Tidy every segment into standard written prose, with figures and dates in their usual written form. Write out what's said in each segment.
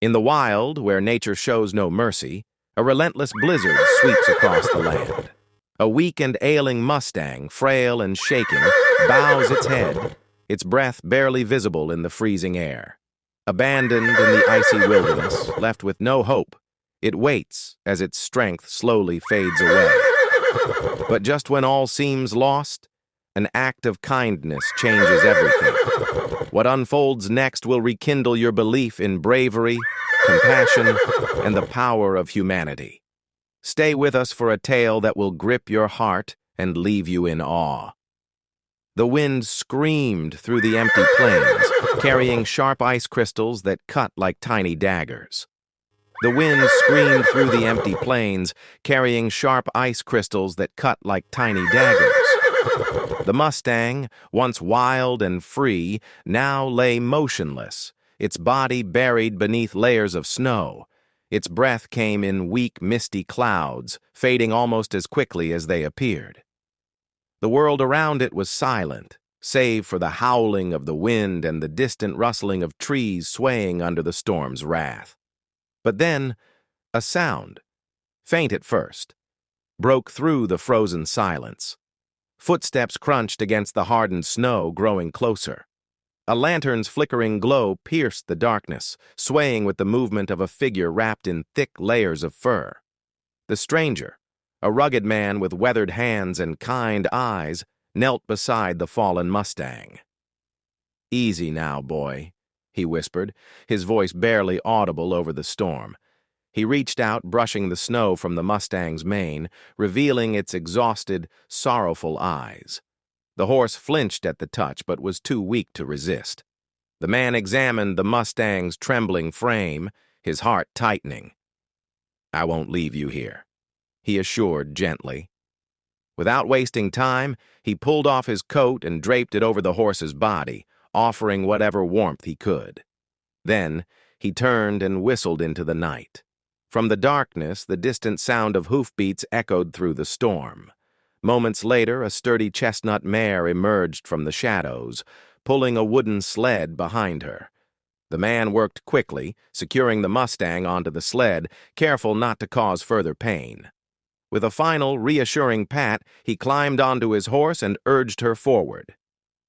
In the wild, where nature shows no mercy, a relentless blizzard sweeps across the land. A weak and ailing Mustang, frail and shaking, bows its head, its breath barely visible in the freezing air. Abandoned in the icy wilderness, left with no hope, it waits as its strength slowly fades away. But just when all seems lost, an act of kindness changes everything. What unfolds next will rekindle your belief in bravery, compassion, and the power of humanity. Stay with us for a tale that will grip your heart and leave you in awe. The wind screamed through the empty plains, carrying sharp ice crystals that cut like tiny daggers. The wind screamed through the empty plains, carrying sharp ice crystals that cut like tiny daggers. The Mustang, once wild and free, now lay motionless, its body buried beneath layers of snow. Its breath came in weak, misty clouds, fading almost as quickly as they appeared. The world around it was silent, save for the howling of the wind and the distant rustling of trees swaying under the storm's wrath. But then, a sound, faint at first, broke through the frozen silence. Footsteps crunched against the hardened snow, growing closer. A lantern's flickering glow pierced the darkness, swaying with the movement of a figure wrapped in thick layers of fur. The stranger, a rugged man with weathered hands and kind eyes, knelt beside the fallen Mustang. "Easy now, boy," he whispered, his voice barely audible over the storm. He reached out, brushing the snow from the Mustang's mane, revealing its exhausted, sorrowful eyes. The horse flinched at the touch, but was too weak to resist. The man examined the Mustang's trembling frame, his heart tightening. "I won't leave you here," he assured gently. Without wasting time, he pulled off his coat and draped it over the horse's body, offering whatever warmth he could. Then, he turned and whistled into the night. From the darkness, the distant sound of hoofbeats echoed through the storm. Moments later, a sturdy chestnut mare emerged from the shadows, pulling a wooden sled behind her. The man worked quickly, securing the Mustang onto the sled, careful not to cause further pain. With a final, reassuring pat, he climbed onto his horse and urged her forward.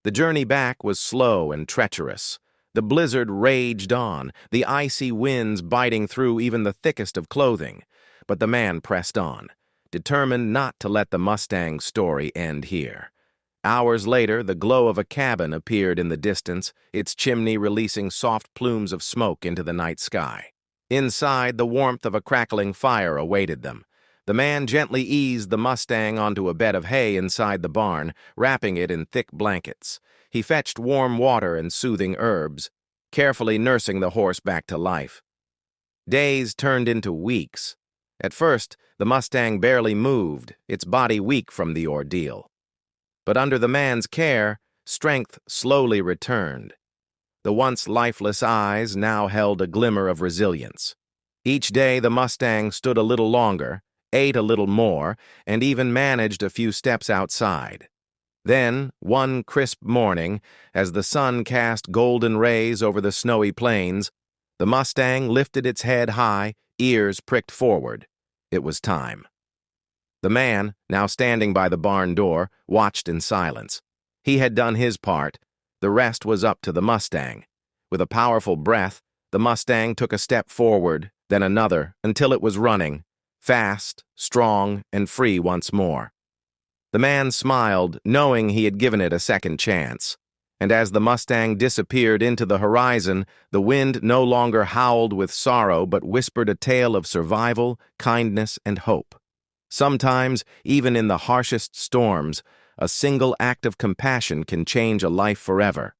The journey back was slow and treacherous. The blizzard raged on, the icy winds biting through even the thickest of clothing. But the man pressed on, determined not to let the Mustang's story end here. Hours later, the glow of a cabin appeared in the distance, its chimney releasing soft plumes of smoke into the night sky. Inside, the warmth of a crackling fire awaited them. The man gently eased the Mustang onto a bed of hay inside the barn, wrapping it in thick blankets. He fetched warm water and soothing herbs, carefully nursing the horse back to life. Days turned into weeks. At first, the Mustang barely moved, its body weak from the ordeal. But under the man's care, strength slowly returned. The once lifeless eyes now held a glimmer of resilience. Each day the Mustang stood a little longer, ate a little more, and even managed a few steps outside. Then, one crisp morning, as the sun cast golden rays over the snowy plains, the Mustang lifted its head high, ears pricked forward. It was time. The man, now standing by the barn door, watched in silence. He had done his part. The rest was up to the Mustang. With a powerful breath, the Mustang took a step forward, then another, until it was running, fast, strong, and free once more. The man smiled, knowing he had given it a second chance. And as the Mustang disappeared into the horizon, the wind no longer howled with sorrow but whispered a tale of survival, kindness, and hope. Sometimes, even in the harshest storms, a single act of compassion can change a life forever.